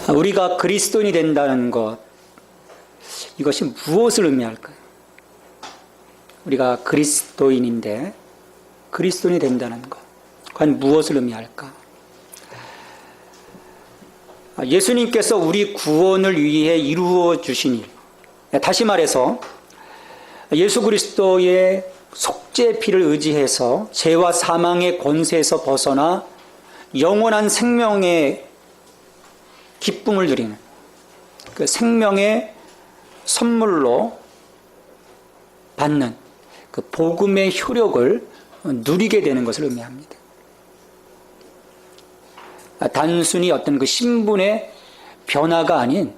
우리가 그리스도인이 된다는 것, 이것이 무엇을 의미할까요? 우리가 그리스도인인데 그리스도인이 된다는 것, 과연 무엇을 의미할까? 예수님께서 우리 구원을 위해 이루어 주신 일, 다시 말해서 예수 그리스도의 속죄 피를 의지해서 죄와 사망의 권세에서 벗어나 영원한 생명의 기쁨을 누리는 그 생명의 선물로 받는 그 복음의 효력을 누리게 되는 것을 의미합니다. 단순히 어떤 그 신분의 변화가 아닌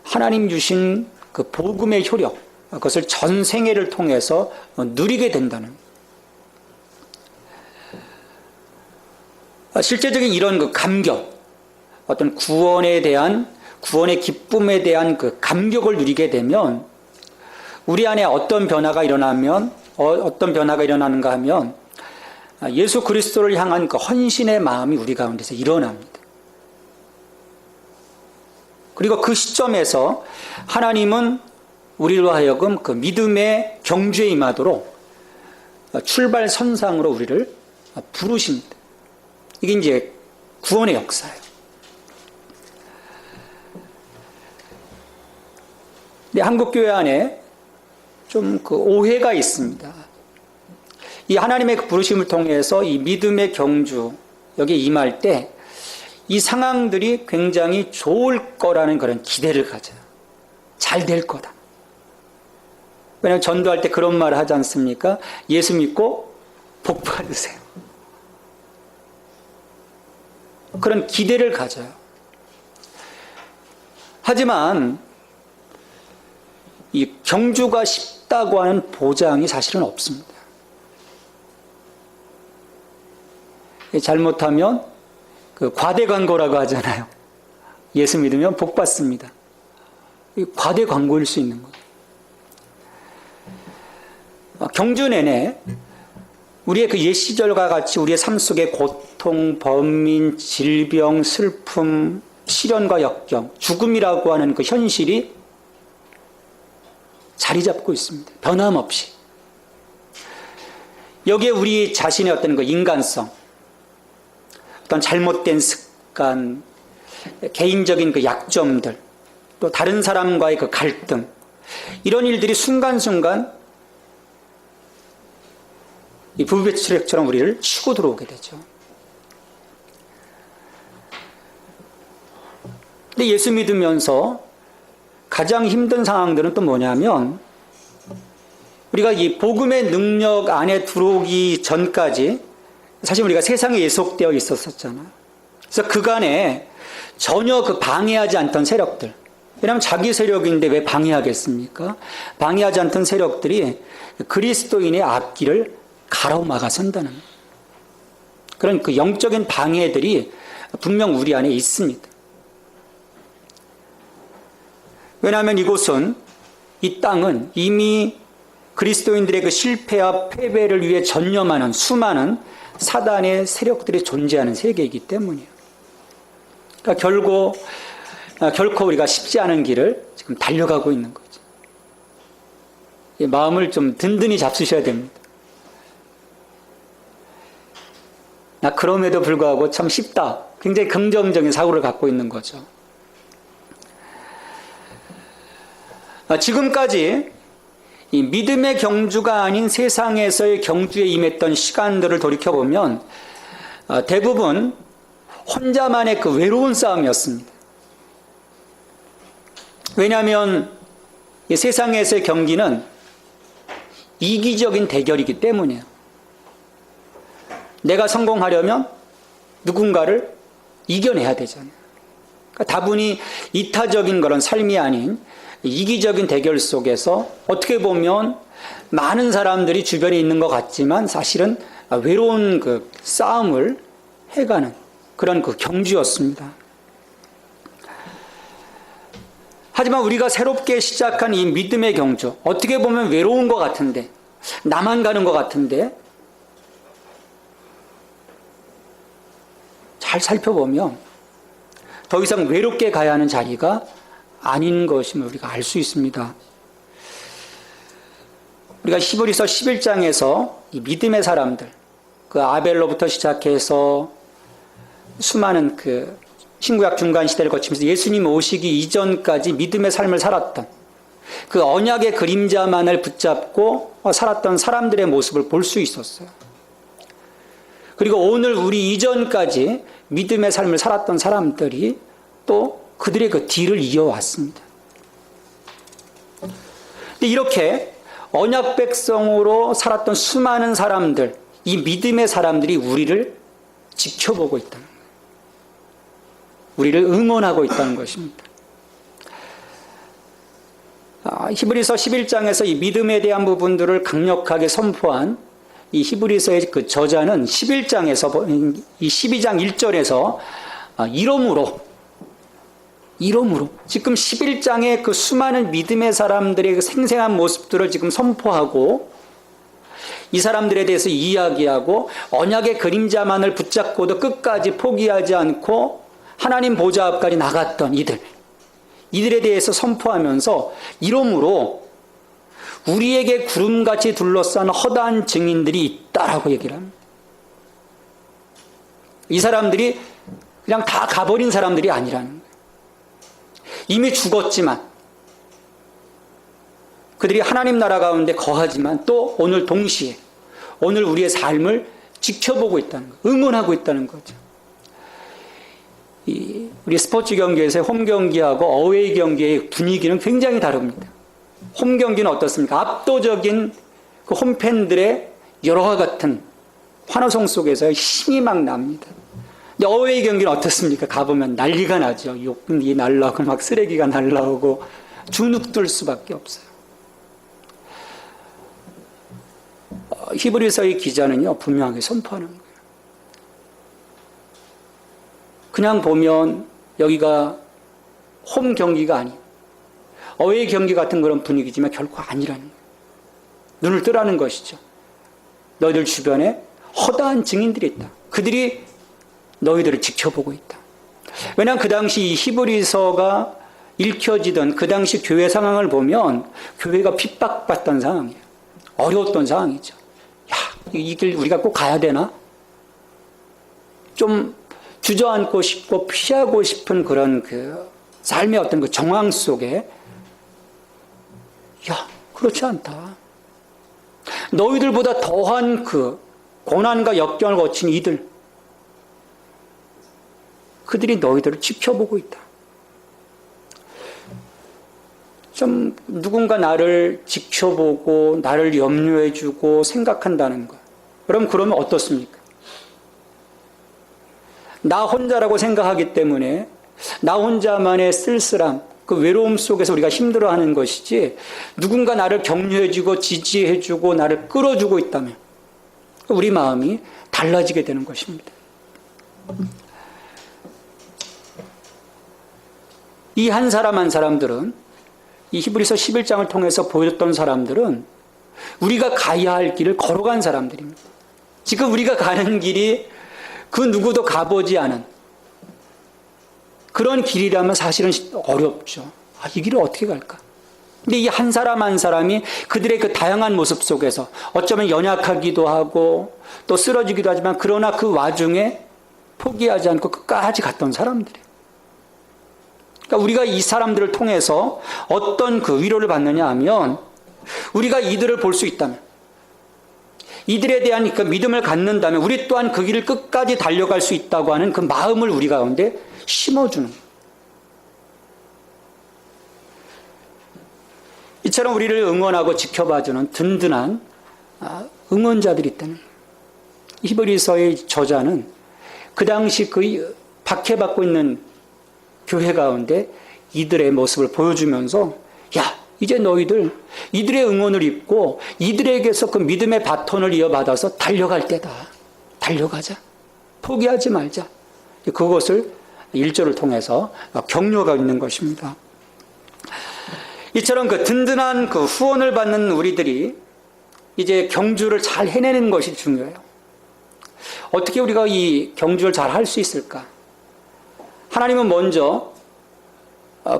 하나님 주신 그 복음의 효력, 그것을 전 생애를 통해서 누리게 된다는, 실제적인 이런 그 감격, 어떤 구원에 대한, 구원의 기쁨에 대한 그 감격을 누리게 되면 우리 안에 어떤 변화가 일어나는가 하면 예수 그리스도를 향한 그 헌신의 마음이 우리 가운데서 일어납니다. 그리고 그 시점에서 하나님은 우리로 하여금 그 믿음의 경주에 임하도록 출발선상으로 우리를 부르십니다. 이게 이제 구원의 역사예요. 근데 한국교회 안에 좀 그 오해가 있습니다. 이 하나님의 그 부르심을 통해서 이 믿음의 경주, 여기에 임할 때 이 상황들이 굉장히 좋을 거라는 그런 기대를 가져요. 잘 될 거다. 왜냐하면 전도할 때 그런 말을 하지 않습니까? 예수 믿고 복 받으세요. 그런 기대를 가져요. 하지만 이 경주가 쉽다고 하는 보장이 사실은 없습니다. 잘못하면 그 과대 광고라고 하잖아요. 예수 믿으면 복 받습니다. 과대 광고일 수 있는 거예요. 경주 내내 우리의 그 옛 시절과 같이 우리의 삶 속에 고통, 범민, 질병, 슬픔, 시련과 역경, 죽음이라고 하는 그 현실이 자리 잡고 있습니다. 변함없이. 여기에 우리 자신의 어떤 그 인간성, 어떤 잘못된 습관, 개인적인 그 약점들, 또 다른 사람과의 그 갈등, 이런 일들이 순간순간 이 부부배출액처럼 우리를 치고 들어오게 되죠. 근데 예수 믿으면서 가장 힘든 상황들은 또 뭐냐면, 우리가 이 복음의 능력 안에 들어오기 전까지 사실 우리가 세상에 예속되어 있었잖아요. 그래서 그간에 전혀 그 방해하지 않던 세력들, 왜냐하면 자기 세력인데 왜 방해하겠습니까? 방해하지 않던 세력들이 그리스도인의 앞길을 가로막아 선다는 그런 그 영적인 방해들이 분명 우리 안에 있습니다. 왜냐하면 이곳은, 이 땅은 이미 그리스도인들의 그 실패와 패배를 위해 전념하는 수많은 사단의 세력들이 존재하는 세계이기 때문이에요. 그러니까 결코 우리가 쉽지 않은 길을 지금 달려가고 있는 거죠. 마음을 좀 든든히 잡수셔야 됩니다. 나 그럼에도 불구하고 참 쉽다. 굉장히 긍정적인 사고를 갖고 있는 거죠. 지금까지 이 믿음의 경주가 아닌 세상에서의 경주에 임했던 시간들을 돌이켜보면 대부분 혼자만의 그 외로운 싸움이었습니다. 왜냐하면 이 세상에서의 경기는 이기적인 대결이기 때문이에요. 내가 성공하려면 누군가를 이겨내야 되잖아요. 그러니까 다분히 이타적인 그런 삶이 아닌 이기적인 대결 속에서 어떻게 보면 많은 사람들이 주변에 있는 것 같지만 사실은 외로운 그 싸움을 해가는 그런 그 경주였습니다. 하지만 우리가 새롭게 시작한 이 믿음의 경주, 어떻게 보면 외로운 것 같은데, 나만 가는 것 같은데, 잘 살펴보면 더 이상 외롭게 가야 하는 자리가 아닌 것임을 우리가 알 수 있습니다. 우리가 히브리서 11장에서 이 믿음의 사람들, 그 아벨로부터 시작해서 수많은 그 신구약 중간 시대를 거치면서 예수님 오시기 이전까지 믿음의 삶을 살았던 그 언약의 그림자만을 붙잡고 살았던 사람들의 모습을 볼 수 있었어요. 그리고 오늘 우리 이전까지 믿음의 삶을 살았던 사람들이 또 그들의 그 뒤를 이어왔습니다. 근데 이렇게 언약 백성으로 살았던 수많은 사람들, 이 믿음의 사람들이 우리를 지켜보고 있다는 거예요. 우리를 응원하고 있다는 것입니다. 히브리서 11장에서 이 믿음에 대한 부분들을 강력하게 선포한 이 히브리서의 그 저자는 11장에서 이 12장 1절에서 이러므로 지금 11장의 그 수많은 믿음의 사람들의 그 생생한 모습들을 지금 선포하고 이 사람들에 대해서 이야기하고 언약의 그림자만을 붙잡고도 끝까지 포기하지 않고 하나님 보좌 앞까지 나갔던 이들에 대해서 선포하면서 이러므로 우리에게 구름같이 둘러싼 허다한 증인들이 있다라고 얘기를 합니다. 이 사람들이 그냥 다 가버린 사람들이 아니라는 거예요. 이미 죽었지만 그들이 하나님 나라 가운데 거하지만 또 오늘 동시에 오늘 우리의 삶을 지켜보고 있다는 거예요. 응원하고 있다는 거죠. 우리 스포츠 경기에서 홈 경기하고 어웨이 경기의 분위기는 굉장히 다릅니다. 홈 경기는 어떻습니까? 압도적인 그 홈팬들의 여러와 같은 환호성 속에서 힘이 막 납니다. 근데 어웨이 경기는 어떻습니까? 가보면 난리가 나죠. 욕이 날라오고 막 쓰레기가 날라오고 주눅들 수밖에 없어요. 히브리서의 기자는요, 분명하게 선포하는 거예요. 그냥 보면 여기가 홈 경기가 아니에요. 어웨이 경기 같은 그런 분위기지만 결코 아니라는 거예요. 눈을 뜨라는 것이죠. 너희들 주변에 허다한 증인들이 있다. 그들이 너희들을 지켜보고 있다. 왜냐하면 그 당시 이 히브리서가 읽혀지던 그 당시 교회 상황을 보면 교회가 핍박받던 상황이에요. 어려웠던 상황이죠. 야, 이 길 우리가 꼭 가야 되나? 좀 주저앉고 싶고 피하고 싶은 그런 그 삶의 어떤 그 정황 속에 야, 그렇지 않다. 너희들보다 더한 그 고난과 역경을 거친 그들이 너희들을 지켜보고 있다. 좀 누군가 나를 지켜보고 나를 염려해주고 생각한다는 것. 그러면 어떻습니까? 나 혼자라고 생각하기 때문에 나 혼자만의 쓸쓸함, 그 외로움 속에서 우리가 힘들어하는 것이지 누군가 나를 격려해주고 지지해주고 나를 끌어주고 있다면 우리 마음이 달라지게 되는 것입니다. 이 한 사람 한 사람들은 이 히브리서 11장을 통해서 보여줬던 사람들은 우리가 가야 할 길을 걸어간 사람들입니다. 지금 우리가 가는 길이 그 누구도 가보지 않은 그런 길이라면 사실은 어렵죠. 이 길을 어떻게 갈까? 근데 이 한 사람 한 사람이 그들의 그 다양한 모습 속에서 어쩌면 연약하기도 하고 또 쓰러지기도 하지만 그러나 그 와중에 포기하지 않고 끝까지 갔던 사람들이에요. 그러니까 우리가 이 사람들을 통해서 어떤 그 위로를 받느냐 하면 우리가 이들을 볼 수 있다면 이들에 대한 그 믿음을 갖는다면 우리 또한 그 길을 끝까지 달려갈 수 있다고 하는 그 마음을 우리 가운데 심어주는 거예요. 이처럼 우리를 응원하고 지켜봐주는 든든한 응원자들이 있다는 거예요. 히브리서의 저자는 그 당시 그 박해받고 있는 교회 가운데 이들의 모습을 보여주면서 야, 이제 너희들 이들의 응원을 입고 이들에게서 그 믿음의 바톤을 이어받아서 달려갈 때다. 달려가자. 포기하지 말자. 그것을 1절을 통해서 격려가 있는 것입니다. 이처럼 그 든든한 그 후원을 받는 우리들이 이제 경주를 잘 해내는 것이 중요해요. 어떻게 우리가 이 경주를 잘 할 수 있을까? 하나님은 먼저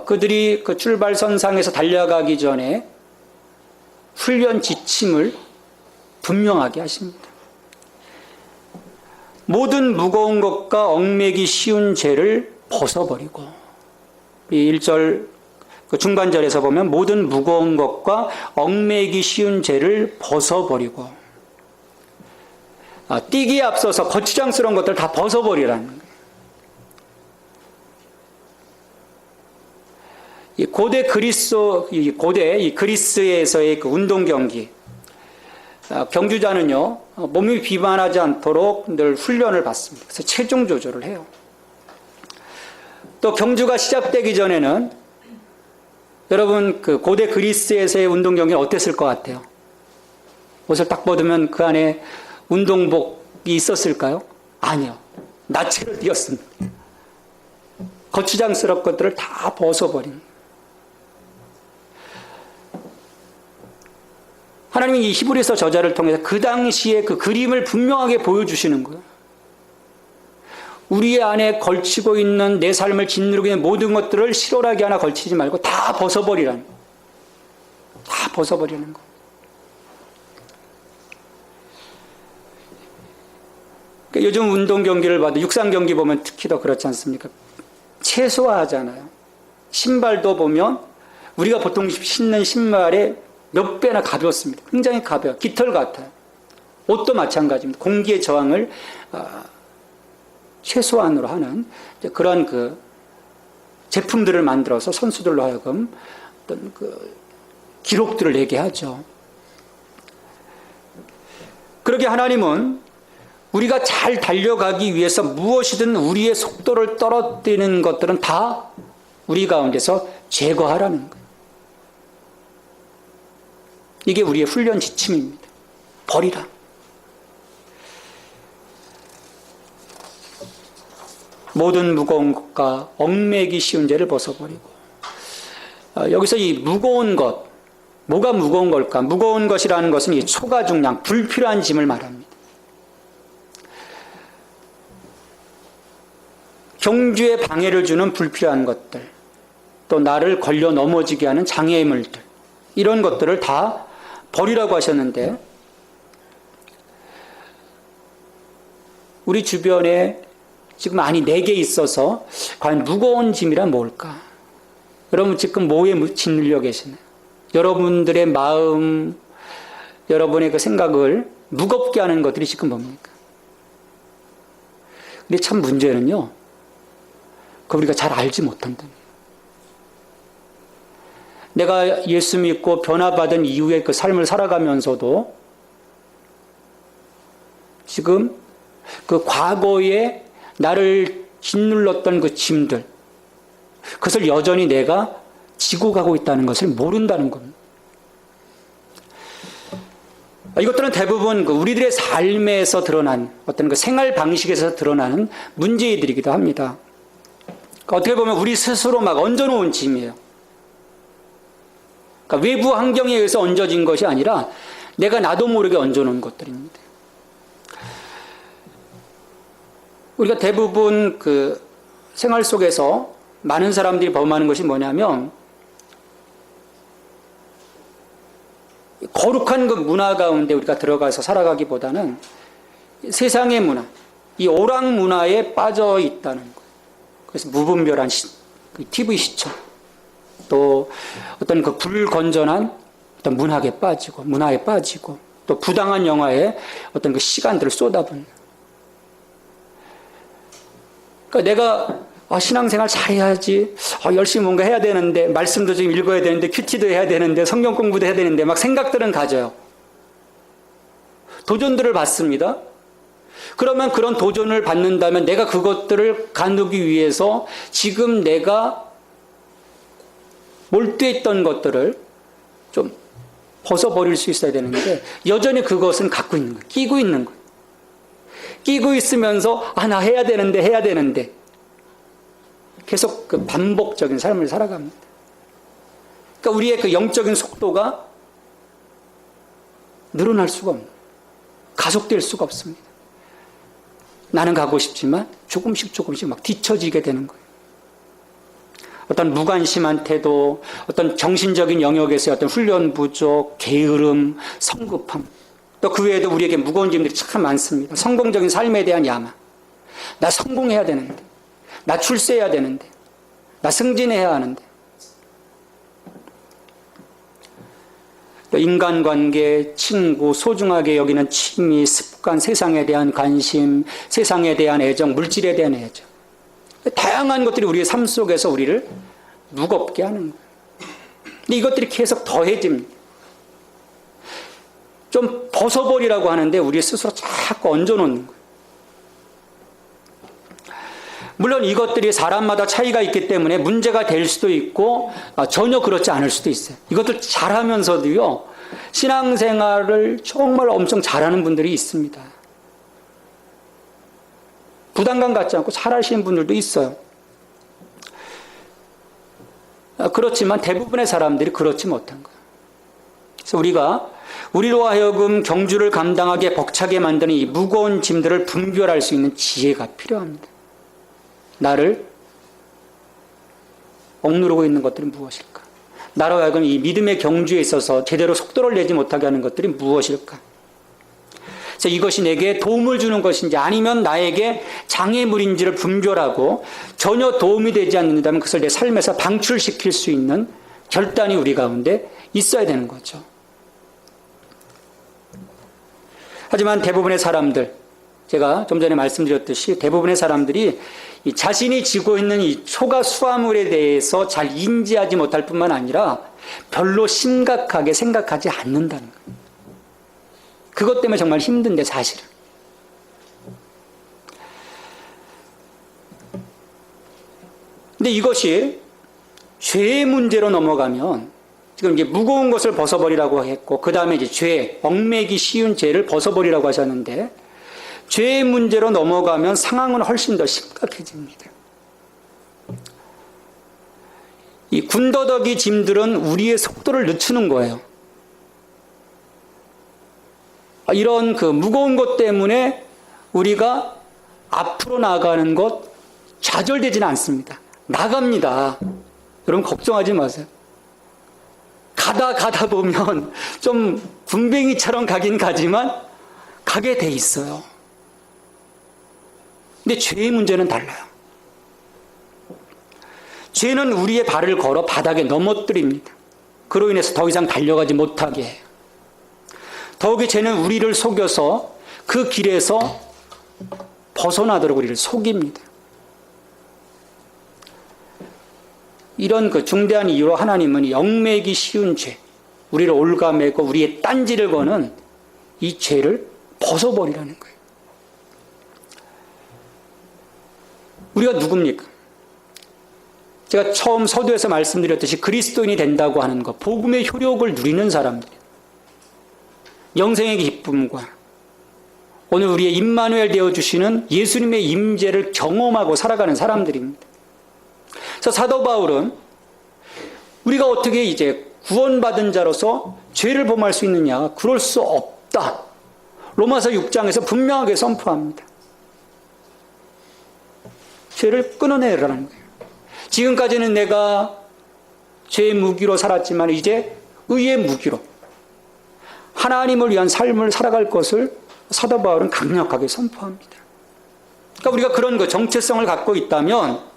그들이 그 출발선상에서 달려가기 전에 훈련 지침을 분명하게 하십니다. 모든 무거운 것과 얽매기 쉬운 죄를 벗어버리고, 이 1절 그 중반절에서 보면 모든 무거운 것과 얽매기 쉬운 죄를 벗어버리고, 뛰기에 앞서서 거추장스러운 것들을 다 벗어버리라는 거예요. 이 고대 그리스에서의 그 운동 경기, 경주자는요, 몸이 비만하지 않도록 늘 훈련을 받습니다. 그래서 체중 조절을 해요. 또 경주가 시작되기 전에는 여러분 그 고대 그리스에서의 운동 경기는 어땠을 것 같아요? 옷을 딱 벗으면 그 안에 운동복이 있었을까요? 아니요. 나체로 뛰었습니다. 거추장스러운 것들을 다 벗어버린. 하나님이 이 히브리서 저자를 통해서 그 당시에 그 그림을 분명하게 보여주시는 거예요. 우리 안에 걸치고 있는 내 삶을 짓누르고 있는 모든 것들을 실오라기 하나 걸치지 말고 다 벗어버리라는 거예요. 다 벗어버리는 거예요. 그러니까 요즘 운동 경기를 봐도 육상 경기 보면 특히 더 그렇지 않습니까? 최소화하잖아요. 신발도 보면 우리가 보통 신는 신발에 몇 배나 가볍습니다. 굉장히 가벼워요. 깃털 같아요. 옷도 마찬가지입니다. 공기의 저항을 최소한으로 하는 그런 그 제품들을 만들어서 선수들로 하여금 어떤 그 기록들을 내게 하죠. 그러게 하나님은 우리가 잘 달려가기 위해서 무엇이든 우리의 속도를 떨어뜨리는 것들은 다 우리 가운데서 제거하라는 거예요. 이게 우리의 훈련 지침입니다. 버리라. 모든 무거운 것과 얽매기 쉬운 죄를 벗어버리고, 여기서 이 무거운 것, 뭐가 무거운 걸까? 무거운 것이라는 것은 이 초가중량, 불필요한 짐을 말합니다. 경주에 방해를 주는 불필요한 것들, 또 나를 걸려 넘어지게 하는 장애물들, 이런 것들을 다 버리라고 하셨는데, 우리 주변에 지금 많이 내게 있어서 과연 무거운 짐이란 뭘까? 여러분 지금 뭐에 짓눌려 계시나요? 여러분들의 마음, 여러분의 그 생각을 무겁게 하는 것들이 지금 뭡니까? 근데 참 문제는요, 그 우리가 잘 알지 못한다는 거예요. 내가 예수 믿고 변화받은 이후에 그 삶을 살아가면서도 지금 그 과거에 나를 짓눌렀던 그 짐들, 그것을 여전히 내가 지고 가고 있다는 것을 모른다는 겁니다. 이것들은 대부분 우리들의 삶에서 드러난 어떤 그 생활 방식에서 드러나는 문제들이기도 합니다. 어떻게 보면 우리 스스로 막 얹어놓은 짐이에요. 그러니까 외부 환경에 의해서 얹어진 것이 아니라 내가 나도 모르게 얹어놓은 것들입니다. 우리가 대부분 그 생활 속에서 많은 사람들이 범하는 것이 뭐냐면, 거룩한 그 문화 가운데 우리가 들어가서 살아가기보다는 세상의 문화, 이 오락 문화에 빠져 있다는 거예요. 그래서 무분별한 그 TV 시청, 또 어떤 그 불건전한 어떤 문화에 빠지고, 또 부당한 영화에 어떤 그 시간들을 쏟아붓는. 그러니까 내가 신앙생활 잘해야지, 열심히 뭔가 해야 되는데, 말씀도 좀 읽어야 되는데, 큐티도 해야 되는데, 성경 공부도 해야 되는데, 막 생각들은 가져요. 도전들을 받습니다. 그러면 그런 도전을 받는다면 내가 그것들을 가누기 위해서 지금 내가 몰두했던 것들을 좀 벗어버릴 수 있어야 되는데, 여전히 그것은 갖고 있는 거예요. 끼고 있는 거예요. 끼고 있으면서 나 해야 되는데 계속 그 반복적인 삶을 살아갑니다. 그러니까 우리의 그 영적인 속도가 늘어날 수가 없는, 가속될 수가 없습니다. 나는 가고 싶지만 조금씩 막 뒤처지게 되는 거예요. 어떤 무관심한 태도, 어떤 정신적인 영역에서의 어떤 훈련 부족, 게으름, 성급함, 또 그 외에도 우리에게 무거운 짐들이 참 많습니다. 성공적인 삶에 대한 야망. 나 성공해야 되는데, 나 출세해야 되는데, 나 승진해야 하는데, 또 인간관계, 친구, 소중하게 여기는 취미, 습관, 세상에 대한 관심, 세상에 대한 애정, 물질에 대한 애정. 다양한 것들이 우리의 삶 속에서 우리를 무겁게 하는 거예요. 근데 이것들이 계속 더해집니다. 좀 벗어버리라고 하는데 우리 스스로 자꾸 얹어놓는 거예요. 물론 이것들이 사람마다 차이가 있기 때문에 문제가 될 수도 있고 전혀 그렇지 않을 수도 있어요. 이것들 잘하면서도요, 신앙생활을 정말 엄청 잘하는 분들이 있습니다. 부담감 갖지 않고 잘하시는 분들도 있어요. 그렇지만 대부분의 사람들이 그렇지 못한 거예요. 그래서 우리로 하여금 경주를 감당하게 벅차게 만드는 이 무거운 짐들을 분별할 수 있는 지혜가 필요합니다. 나를 억누르고 있는 것들은 무엇일까? 나로 하여금 이 믿음의 경주에 있어서 제대로 속도를 내지 못하게 하는 것들이 무엇일까? 그래서 이것이 내게 도움을 주는 것인지 아니면 나에게 장애물인지를 분별하고 전혀 도움이 되지 않는다면 그것을 내 삶에서 방출시킬 수 있는 결단이 우리 가운데 있어야 되는 거죠. 하지만 대부분의 사람들, 제가 좀 전에 말씀드렸듯이 대부분의 사람들이 이 자신이 지고 있는 이 초과 수화물에 대해서 잘 인지하지 못할 뿐만 아니라 별로 심각하게 생각하지 않는다는 거예요. 그것 때문에 정말 힘든데 사실은. 근데 이것이 죄의 문제로 넘어가면 지금 이제 무거운 것을 벗어버리라고 했고 그 다음에 이제 죄, 얽매기 쉬운 죄를 벗어버리라고 하셨는데 죄의 문제로 넘어가면 상황은 훨씬 더 심각해집니다. 이 군더더기 짐들은 우리의 속도를 늦추는 거예요. 이런 그 무거운 것 때문에 우리가 앞으로 나가는 것 좌절되지는 않습니다. 나갑니다. 여러분 걱정하지 마세요. 가다 보면 좀 군뱅이처럼 가긴 가지만 가게 돼 있어요. 근데 죄의 문제는 달라요. 죄는 우리의 발을 걸어 바닥에 넘어뜨립니다. 그로 인해서 더 이상 달려가지 못하게 해요. 더욱이 죄는 우리를 속여서 그 길에서 벗어나도록 우리를 속입니다. 이런 그 중대한 이유로 하나님은 얽매기 쉬운 죄, 우리를 올가매고 우리의 딴지를 거는 이 죄를 벗어버리라는 거예요. 우리가 누굽니까? 제가 처음 서두에서 말씀드렸듯이 그리스도인이 된다고 하는 것, 복음의 효력을 누리는 사람들, 영생의 기쁨과 오늘 우리의 임마누엘 되어주시는 예수님의 임재를 경험하고 살아가는 사람들입니다. 그래서 사도 바울은 우리가 어떻게 이제 구원받은 자로서 죄를 범할 수 있느냐? 그럴 수 없다. 로마서 6장에서 분명하게 선포합니다. 죄를 끊어내라는 거예요. 지금까지는 내가 죄의 무기로 살았지만 이제 의의 무기로 하나님을 위한 삶을 살아갈 것을 사도 바울은 강력하게 선포합니다. 그러니까 우리가 그런 거 정체성을 갖고 있다면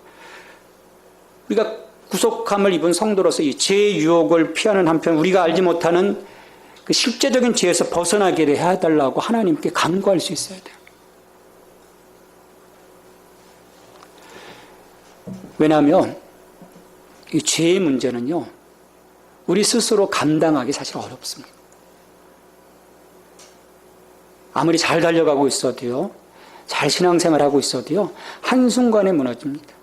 우리가 구속함을 입은 성도로서 이 죄의 유혹을 피하는 한편 우리가 알지 못하는 그 실제적인 죄에서 벗어나게 해달라고 하나님께 간구할 수 있어야 돼요. 왜냐하면 이 죄의 문제는요, 우리 스스로 감당하기 사실 어렵습니다. 아무리 잘 달려가고 있어도요, 잘 신앙생활하고 있어도요, 한순간에 무너집니다.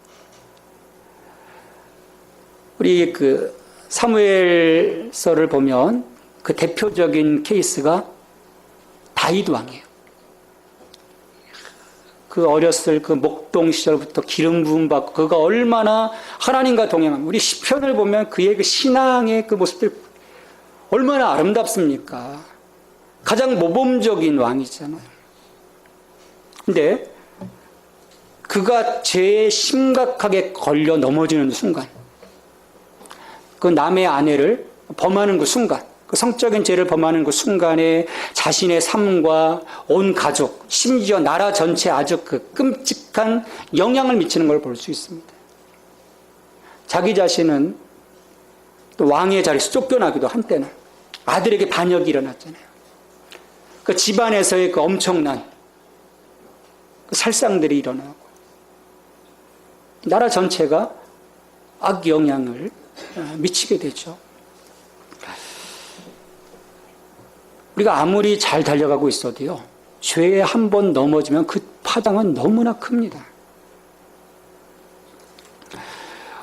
우리 그 사무엘서를 보면 그 대표적인 케이스가 다윗 왕이에요. 그 어렸을 그 목동 시절부터 기름 부음 받고 그가 얼마나 하나님과 동행합니다. 우리 시편을 보면 그의 그 신앙의 그 모습들 얼마나 아름답습니까? 가장 모범적인 왕이잖아요. 근데 그가 죄에 심각하게 걸려 넘어지는 순간 그 남의 아내를 범하는 그 순간, 그 성적인 죄를 범하는 그 순간에 자신의 삶과 온 가족, 심지어 나라 전체에 아주 그 끔찍한 영향을 미치는 걸 볼 수 있습니다. 자기 자신은 또 왕의 자리에서 쫓겨나기도 한때는 아들에게 반역이 일어났잖아요. 그 집안에서의 그 엄청난 그 살상들이 일어나고 나라 전체가 악 영향을 미치게 되죠. 우리가 아무리 잘 달려가고 있어도요, 죄에 한 번 넘어지면 그 파장은 너무나 큽니다.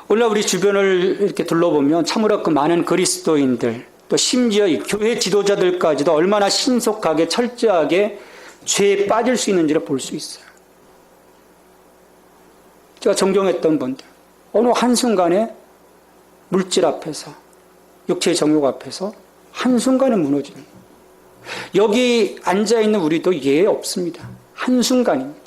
오늘날 우리 주변을 이렇게 둘러보면 참으로 그 많은 그리스도인들, 또 심지어 이 교회 지도자들까지도 얼마나 신속하게 철저하게 죄에 빠질 수 있는지를 볼 수 있어요. 제가 존경했던 분들, 어느 한순간에 물질 앞에서, 육체의 정욕 앞에서 한순간에 무너지는 거예요. 여기 앉아있는 우리도 예외 없습니다. 한순간입니다.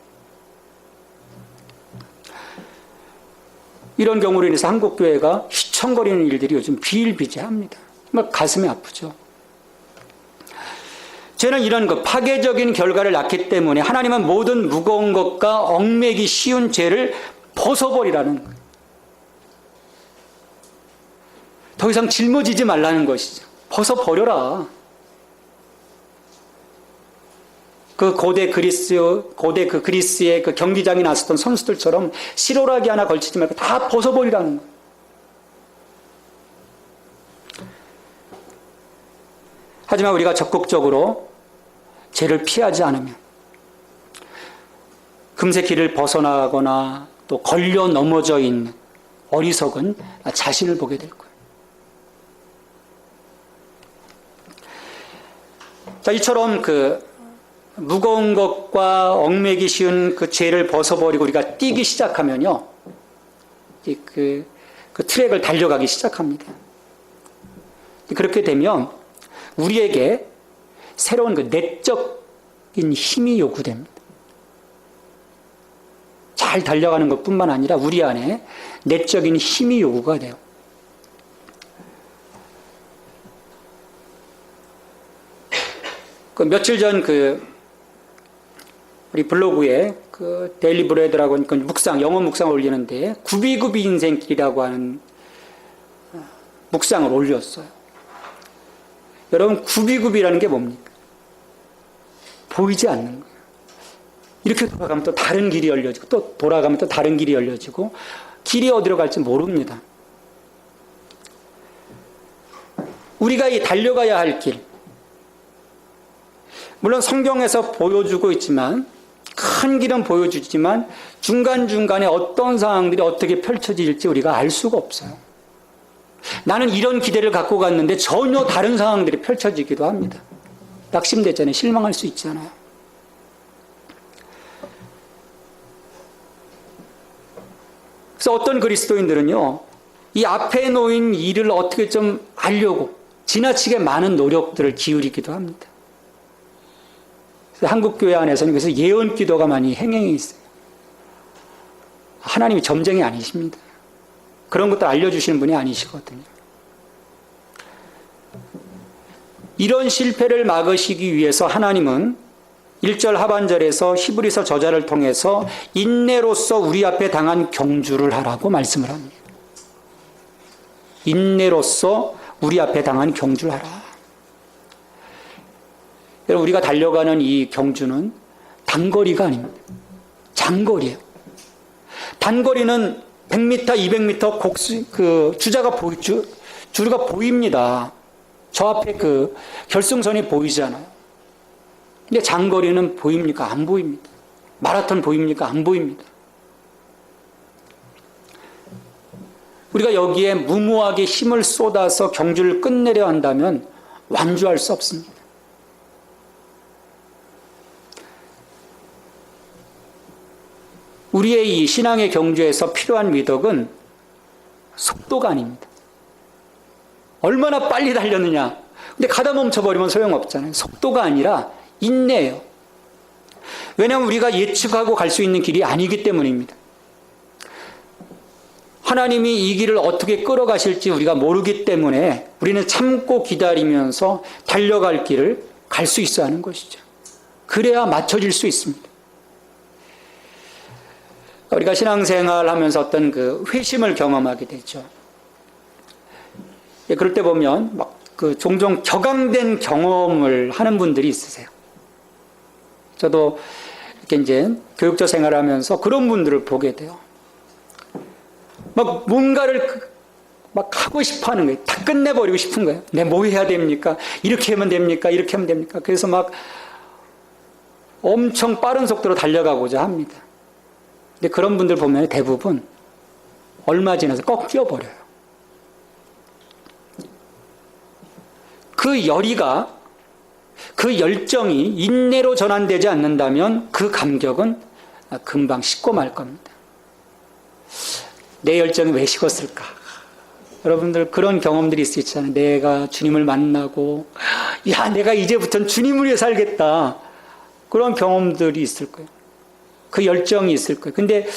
이런 경우로 인해서 한국교회가 휘청거리는 일들이 요즘 비일비재합니다. 정말 가슴이 아프죠. 죄는 이런 것, 파괴적인 결과를 낳기 때문에 하나님은 모든 무거운 것과 얽매기 쉬운 죄를 벗어버리라는 거예요. 더 이상 짊어지지 말라는 것이죠. 벗어버려라. 그 고대 그리스의 그 경기장에 나섰던 선수들처럼 실오라기 하나 걸치지 말고 다 벗어버리라는 거예요. 하지만 우리가 적극적으로 죄를 피하지 않으면 금세 길을 벗어나거나 또 걸려 넘어져 있는 어리석은 자신을 보게 될 거예요. 자, 이처럼 그 무거운 것과 얽매기 쉬운 그 죄를 벗어버리고 우리가 뛰기 시작하면요, 그 트랙을 달려가기 시작합니다. 그렇게 되면 우리에게 새로운 그 내적인 힘이 요구됩니다. 잘 달려가는 것뿐만 아니라 우리 안에 내적인 힘이 요구가 돼요. 그 며칠 전 우리 블로그에 그 데일리 브레드라고 그 묵상, 영어 묵상을 올리는데 구비구비 인생길이라고 하는 묵상을 올렸어요. 여러분, 구비구비라는 게 뭡니까? 보이지 않는 거예요. 이렇게 돌아가면 또 다른 길이 열려지고 또 돌아가면 또 다른 길이 열려지고 길이 어디로 갈지 모릅니다. 우리가 이 달려가야 할 길, 물론 성경에서 보여주고 있지만 큰 길은 보여주지만 중간중간에 어떤 상황들이 어떻게 펼쳐질지 우리가 알 수가 없어요. 나는 이런 기대를 갖고 갔는데 전혀 다른 상황들이 펼쳐지기도 합니다. 낙심되잖아요. 실망할 수 있잖아요. 그래서 어떤 그리스도인들은요, 이 앞에 놓인 일을 어떻게 좀 알려고 지나치게 많은 노력들을 기울이기도 합니다. 한국교회 안에서는 그래서 예언 기도가 많이 행행해 있어요. 하나님이 점쟁이 아니십니다. 그런 것들 알려주시는 분이 아니시거든요. 이런 실패를 막으시기 위해서 하나님은 1절 하반절에서 히브리서 저자를 통해서 인내로서 우리 앞에 당한 경주를 하라고 말씀을 합니다. 인내로서 우리 앞에 당한 경주를 하라. 여러분, 우리가 달려가는 이 경주는 단거리가 아닙니다. 장거리예요. 단거리는 100m, 200m 주류가 보입니다. 저 앞에 그 결승선이 보이잖아요. 근데 장거리는 보입니까? 안 보입니다. 마라톤 보입니까? 안 보입니다. 우리가 여기에 무모하게 힘을 쏟아서 경주를 끝내려 한다면 완주할 수 없습니다. 우리의 이 신앙의 경주에서 필요한 미덕은 속도가 아닙니다. 얼마나 빨리 달렸느냐. 근데 가다 멈춰버리면 소용없잖아요. 속도가 아니라 인내예요. 왜냐하면 우리가 예측하고 갈 수 있는 길이 아니기 때문입니다. 하나님이 이 길을 어떻게 끌어가실지 우리가 모르기 때문에 우리는 참고 기다리면서 달려갈 길을 갈 수 있어야 하는 것이죠. 그래야 맞춰질 수 있습니다. 우리가 신앙생활 하면서 어떤 그 회심을 경험하게 되죠. 그럴 때 보면 막 그 종종 격앙된 경험을 하는 분들이 있으세요. 저도 이렇게 이제 교육자 생활하면서 그런 분들을 보게 돼요. 막 뭔가를 막 하고 싶어 하는 거예요. 다 끝내버리고 싶은 거예요. 내가 뭐 해야 됩니까? 이렇게 하면 됩니까? 이렇게 하면 됩니까? 그래서 막 엄청 빠른 속도로 달려가고자 합니다. 근데 그런 분들 보면 대부분 얼마 지나서 꺾여버려요. 그 열의가, 그 열정이 인내로 전환되지 않는다면 그 감격은 금방 식고 말 겁니다. 내 열정이 왜 식었을까? 여러분들 그런 경험들이 있으시잖아요. 내가 주님을 만나고 야, 내가 이제부터는 주님을 위해 살겠다. 그런 경험들이 있을 거예요. 그 열정이 있을 거예요. 근데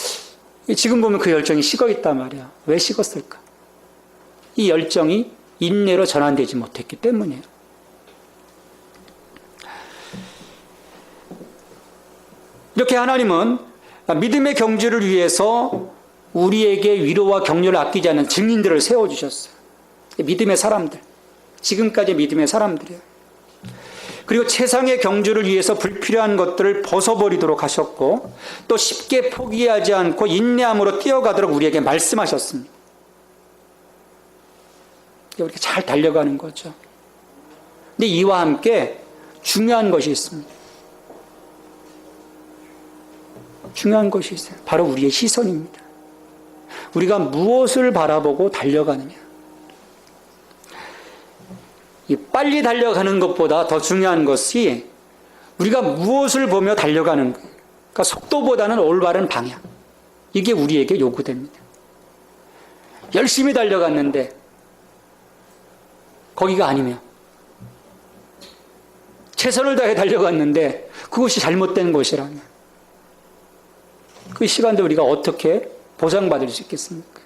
지금 보면 그 열정이 식어 있단 말이야. 왜 식었을까? 이 열정이 인내로 전환되지 못했기 때문이에요. 이렇게 하나님은 믿음의 경주를 위해서 우리에게 위로와 격려를 아끼지 않는 증인들을 세워주셨어요. 믿음의 사람들. 지금까지 믿음의 사람들이에요. 그리고 세상의 경주를 위해서 불필요한 것들을 벗어버리도록 하셨고 또 쉽게 포기하지 않고 인내함으로 뛰어가도록 우리에게 말씀하셨습니다. 이렇게 잘 달려가는 거죠. 근데 이와 함께 중요한 것이 있습니다. 중요한 것이 있어요. 바로 우리의 시선입니다. 우리가 무엇을 바라보고 달려가느냐. 이 빨리 달려가는 것보다 더 중요한 것이 우리가 무엇을 보며 달려가는 거예요. 그러니까 속도보다는 올바른 방향. 이게 우리에게 요구됩니다. 열심히 달려갔는데 거기가 아니며 최선을 다해 달려갔는데 그것이 잘못된 것이라면 그 시간도 우리가 어떻게 보상받을 수 있겠습니까?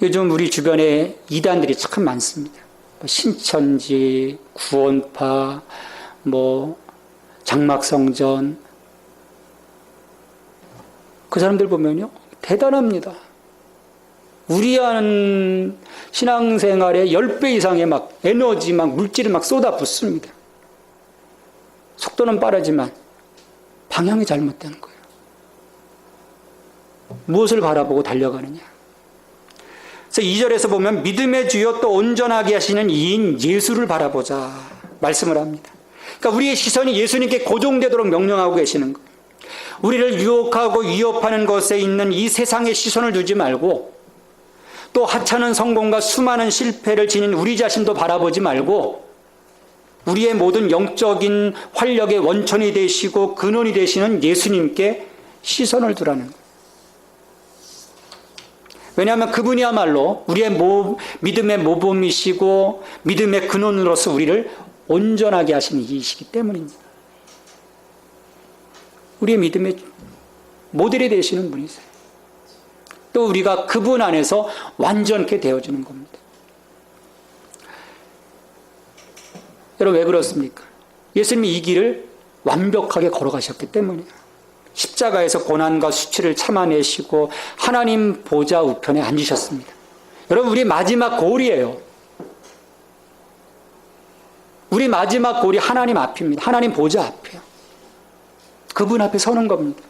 요즘 우리 주변에 이단들이 참 많습니다. 신천지, 구원파, 장막성전. 그 사람들 보면요, 대단합니다. 우리 하는 신앙생활의 10배 이상의 에너지, 물질을 쏟아붓습니다. 속도는 빠르지만 방향이 잘못된 거예요. 무엇을 바라보고 달려가느냐. 그래서 2절에서 보면 믿음의 주요 또 온전하게 하시는 이인 예수를 바라보자 말씀을 합니다. 그러니까 우리의 시선이 예수님께 고정되도록 명령하고 계시는 거예요. 우리를 유혹하고 위협하는 것에 있는 이 세상의 시선을 두지 말고 또 하찮은 성공과 수많은 실패를 지닌 우리 자신도 바라보지 말고 우리의 모든 영적인 활력의 원천이 되시고 근원이 되시는 예수님께 시선을 두라는 거예요. 왜냐하면 그분이야말로 우리의 믿음의 모범이시고 믿음의 근원으로서 우리를 온전하게 하시는 이이시기 때문입니다. 우리의 믿음의 모델이 되시는 분이세요. 또 우리가 그분 안에서 완전케 되어지는 겁니다. 여러분 왜 그렇습니까? 예수님이 이 길을 완벽하게 걸어가셨기 때문이에요. 십자가에서 고난과 수치를 참아내시고 하나님 보좌 우편에 앉으셨습니다. 여러분 우리 마지막 골이에요. 우리 마지막 골이 하나님 앞입니다. 하나님 보좌 앞이에요. 그분 앞에 서는 겁니다.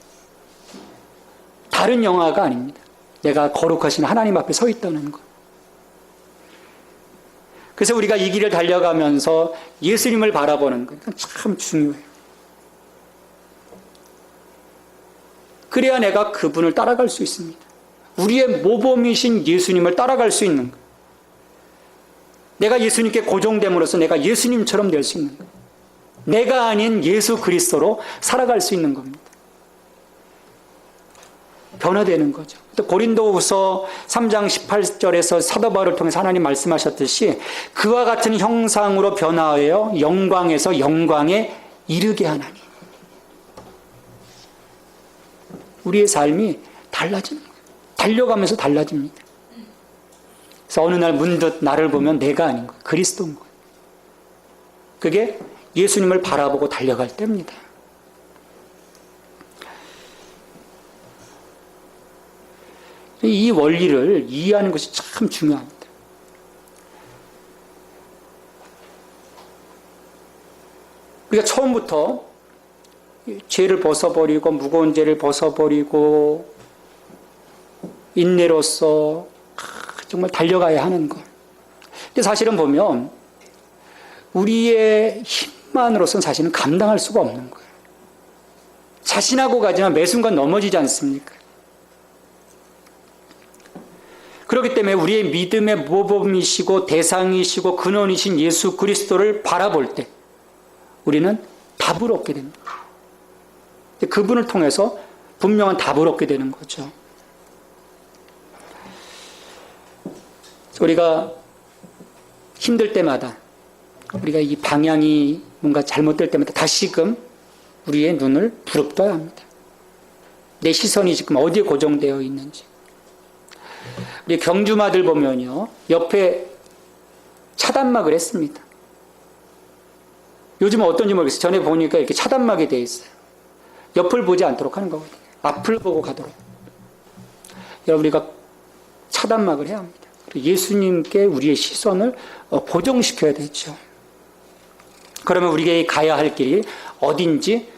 다른 영화가 아닙니다. 내가 거룩하신 하나님 앞에 서 있다는 것. 그래서 우리가 이 길을 달려가면서 예수님을 바라보는 것 참 중요해요. 그래야 내가 그분을 따라갈 수 있습니다. 우리의 모범이신 예수님을 따라갈 수 있는 거예요. 내가 예수님께 고정됨으로써 내가 예수님처럼 될 수 있는 거예요. 내가 아닌 예수 그리스도로 살아갈 수 있는 겁니다. 변화되는 거죠. 또 고린도후서 3장 18절에서 사도 바울을 통해서 하나님 말씀하셨듯이 그와 같은 형상으로 변화하여 영광에서 영광에 이르게 하나니. 우리의 삶이 달라지는 거예요. 달려가면서 달라집니다. 그래서 어느 날 문득 나를 보면 내가 아닌 거예요. 그리스도인 거예요. 그게 예수님을 바라보고 달려갈 때입니다. 이 원리를 이해하는 것이 참 중요합니다. 우리가 처음부터 죄를 벗어버리고 무거운 죄를 벗어버리고 인내로서 정말 달려가야 하는 것. 근데 사실은 보면 우리의 힘만으로서는 사실은 감당할 수가 없는 거예요. 자신하고 가지만 매 순간 넘어지지 않습니까? 그렇기 때문에 우리의 믿음의 모범이시고 대상이시고 근원이신 예수 그리스도를 바라볼 때 우리는 답을 얻게 됩니다. 그분을 통해서 분명한 답을 얻게 되는 거죠. 우리가 힘들 때마다, 우리가 이 방향이 뭔가 잘못될 때마다 다시금 우리의 눈을 부릅떠야 합니다. 내 시선이 지금 어디에 고정되어 있는지. 우리 경주마들 보면요, 옆에 차단막을 했습니다. 요즘은 어떤지 모르겠어요. 전에 보니까 이렇게 차단막이 되어 있어요. 옆을 보지 않도록 하는 거거든요. 앞을 보고 가도록. 여러분, 우리가 차단막을 해야 합니다. 예수님께 우리의 시선을 고정시켜야 되죠. 그러면 우리가 가야 할 길이 어딘지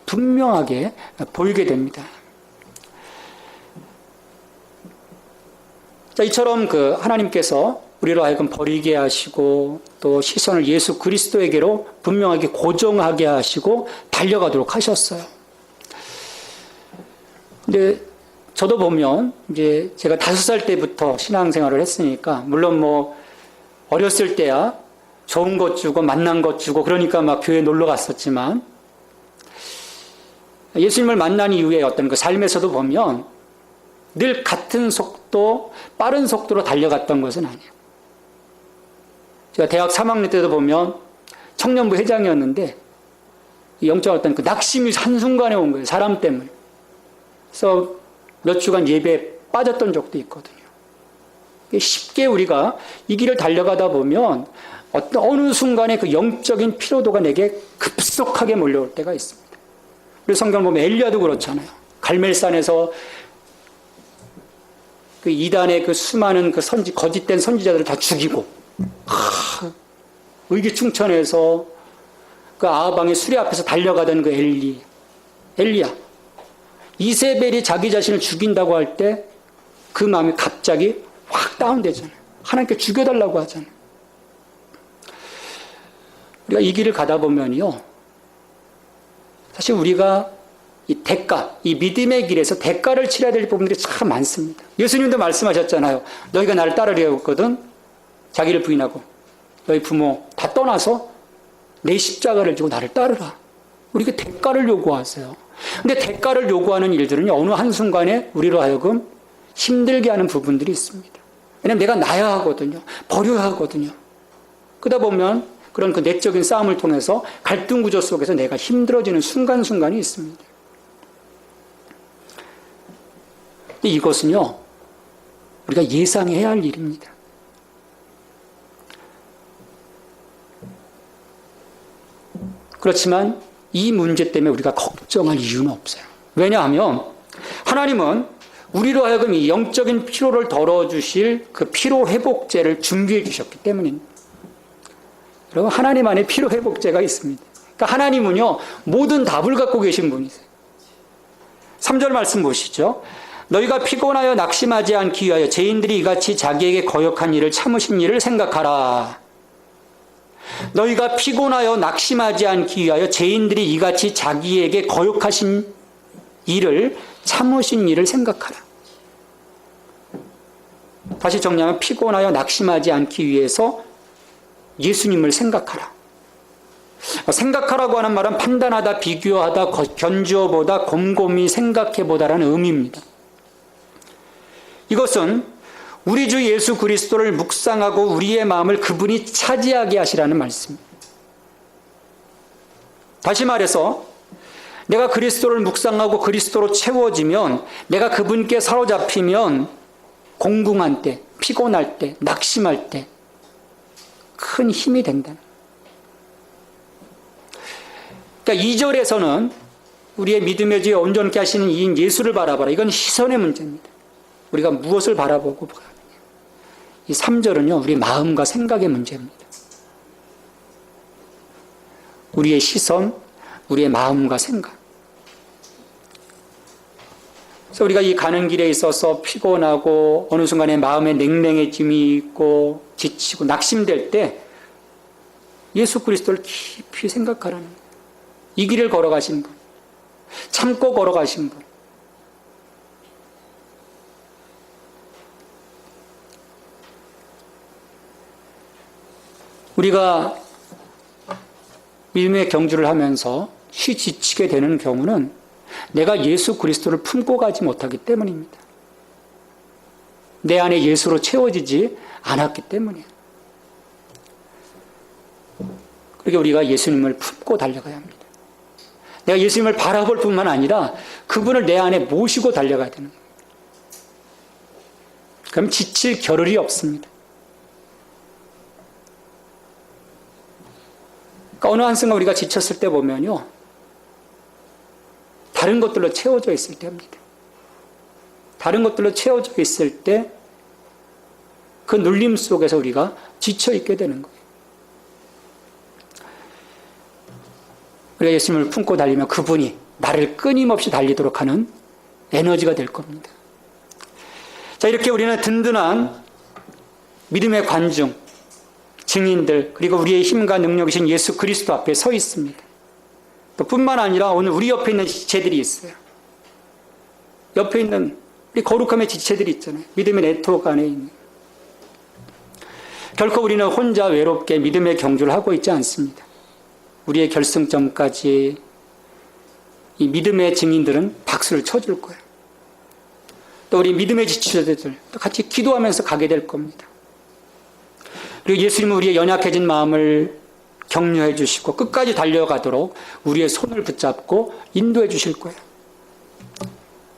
분명하게 보이게 됩니다. 자, 이처럼 하나님께서 우리로 하여금 버리게 하시고 또 시선을 예수 그리스도에게로 분명하게 고정하게 하시고 달려가도록 하셨어요. 근데 저도 보면 이제 제가 5살 때부터 신앙생활을 했으니까 물론 뭐 어렸을 때야 좋은 것 주고 만난 것 주고 그러니까 막 교회 놀러 갔었지만 예수님을 만난 이후에 어떤 그 삶에서도 보면 늘 같은 속도, 빠른 속도로 달려갔던 것은 아니에요. 제가 대학 3학년 때도 보면 청년부 회장이었는데 영적 어떤 그 낙심이 한순간에 온 거예요. 사람 때문에. 그래서 몇 주간 예배에 빠졌던 적도 있거든요. 쉽게 우리가 이 길을 달려가다 보면 어느 순간에 그 영적인 피로도가 내게 급속하게 몰려올 때가 있습니다. 우리 성경을 보면 엘리야도 그렇잖아요. 갈멜산에서 그 이단의 그 수많은 그 거짓된 선지자들을 다 죽이고, 의기충천해서 그 아하방의 수레 앞에서 달려가던 그 엘리야. 이세벨이 자기 자신을 죽인다고 할 때 그 마음이 갑자기 확 다운되잖아요. 하나님께 죽여달라고 하잖아요. 우리가 이 길을 가다 보면요, 사실 우리가 이 믿음의 길에서 대가를 치러야 될 부분들이 참 많습니다. 예수님도 말씀하셨잖아요. 너희가 나를 따르려고 했거든 자기를 부인하고 너희 부모 다 떠나서 내 십자가를 지고 나를 따르라. 우리가 대가를 요구하세요. 근데 대가를 요구하는 일들은 어느 한순간에 우리로 하여금 힘들게 하는 부분들이 있습니다. 왜냐하면 내가 나야 하거든요. 버려야 하거든요. 그러다 보면 그런 그 내적인 싸움을 통해서 갈등 구조 속에서 내가 힘들어지는 순간순간이 있습니다. 이것은요, 우리가 예상해야 할 일입니다. 그렇지만 이 문제 때문에 우리가 걱정할 이유는 없어요. 왜냐하면 하나님은 우리로 하여금 이 영적인 피로를 덜어주실 그 피로회복제를 준비해 주셨기 때문입니다. 여러분, 하나님 안에 피로회복제가 있습니다. 그러니까 하나님은요, 모든 답을 갖고 계신 분이세요. 3절 말씀 보시죠. 너희가 피곤하여 낙심하지 않기 위하여 죄인들이 이같이 자기에게 거역한 일을 참으신 일을 생각하라. 너희가 피곤하여 낙심하지 않기 위하여 죄인들이 이같이 자기에게 거역하신 일을 참으신 일을 생각하라. 다시 정리하면 피곤하여 낙심하지 않기 위해서 예수님을 생각하라. 생각하라고 하는 말은 판단하다, 비교하다, 견주어보다, 곰곰이 생각해보다라는 의미입니다. 이것은 우리 주 예수 그리스도를 묵상하고 우리의 마음을 그분이 차지하게 하시라는 말씀입니다. 다시 말해서 내가 그리스도를 묵상하고 그리스도로 채워지면, 내가 그분께 사로잡히면 공궁한 때, 피곤할 때, 낙심할 때 큰 힘이 된다. 그러니까 2절에서는 우리의 믿음의 주에 온전케 하시는 이인 예수를 바라봐라. 이건 시선의 문제입니다. 우리가 무엇을 바라보고 가느냐. 이 3절은요, 우리 마음과 생각의 문제입니다. 우리의 시선, 우리의 마음과 생각. 그래서 우리가 이 가는 길에 있어서 피곤하고 어느 순간에 마음에 냉랭해짐이 있고 지치고 낙심될 때 예수 그리스도를 깊이 생각하라는 거예요. 이 길을 걸어가신 분, 참고 걸어가신 분. 우리가 믿음의 경주를 하면서 지치게 되는 경우는 내가 예수 그리스도를 품고 가지 못하기 때문입니다. 내 안에 예수로 채워지지 않았기 때문이에요. 그러니까 우리가 예수님을 품고 달려가야 합니다. 내가 예수님을 바라볼 뿐만 아니라 그분을 내 안에 모시고 달려가야 되는 거예요. 그럼 지칠 겨를이 없습니다. 그러니까 어느 한 순간 우리가 지쳤을 때 보면요, 다른 것들로 채워져 있을 때입니다. 다른 것들로 채워져 있을 때 그 눌림 속에서 우리가 지쳐 있게 되는 거예요. 우리가 예수님을 품고 달리면 그분이 나를 끊임없이 달리도록 하는 에너지가 될 겁니다. 자, 이렇게 우리는 든든한 믿음의 관중, 증인들, 그리고 우리의 힘과 능력이신 예수 그리스도 앞에 서 있습니다. 또 뿐만 아니라 오늘 우리 옆에 있는 지체들이 있어요. 옆에 있는 우리 거룩함의 지체들이 있잖아요. 믿음의 네트워크 안에 있는. 결코 우리는 혼자 외롭게 믿음의 경주를 하고 있지 않습니다. 우리의 결승점까지 이 믿음의 증인들은 박수를 쳐줄 거예요. 또 우리 믿음의 지체들 같이 기도하면서 가게 될 겁니다. 그리고 예수님은 우리의 연약해진 마음을 격려해 주시고 끝까지 달려가도록 우리의 손을 붙잡고 인도해 주실 거예요.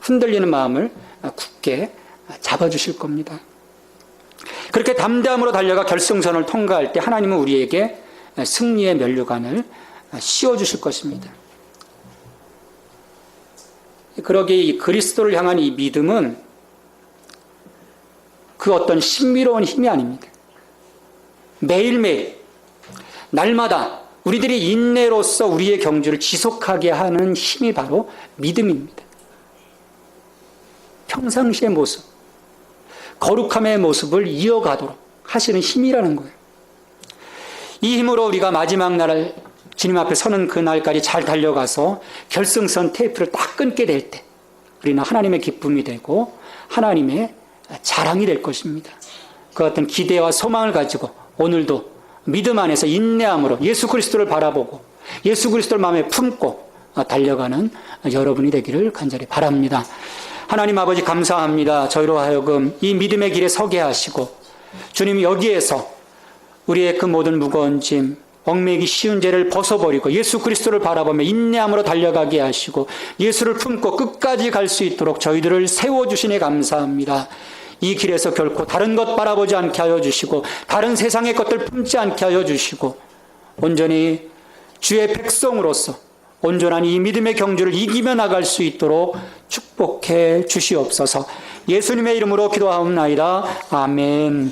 흔들리는 마음을 굳게 잡아주실 겁니다. 그렇게 담대함으로 달려가 결승선을 통과할 때 하나님은 우리에게 승리의 면류관을 씌워주실 것입니다. 그러기에 이 그리스도를 향한 이 믿음은 그 어떤 신비로운 힘이 아닙니다. 매일매일 날마다 우리들이 인내로서 우리의 경주를 지속하게 하는 힘이 바로 믿음입니다. 평상시의 모습, 거룩함의 모습을 이어가도록 하시는 힘이라는 거예요. 이 힘으로 우리가 마지막 날 주님 앞에 서는 그날까지 잘 달려가서 결승선 테이프를 딱 끊게 될 때 우리는 하나님의 기쁨이 되고 하나님의 자랑이 될 것입니다. 그 같은 기대와 소망을 가지고 오늘도 믿음 안에서 인내함으로 예수 그리스도를 바라보고 예수 그리스도를 마음에 품고 달려가는 여러분이 되기를 간절히 바랍니다. 하나님 아버지 감사합니다. 저희로 하여금 이 믿음의 길에 서게 하시고 주님 여기에서 우리의 그 모든 무거운 짐, 얽매이기 쉬운 죄를 벗어버리고 예수 그리스도를 바라보며 인내함으로 달려가게 하시고 예수를 품고 끝까지 갈 수 있도록 저희들을 세워주시니 감사합니다. 이 길에서 결코 다른 것 바라보지 않게 하여 주시고 다른 세상의 것들 품지 않게 하여 주시고 온전히 주의 백성으로서 온전한 이 믿음의 경주를 이기며 나갈 수 있도록 축복해 주시옵소서. 예수님의 이름으로 기도하옵나이다. 아멘.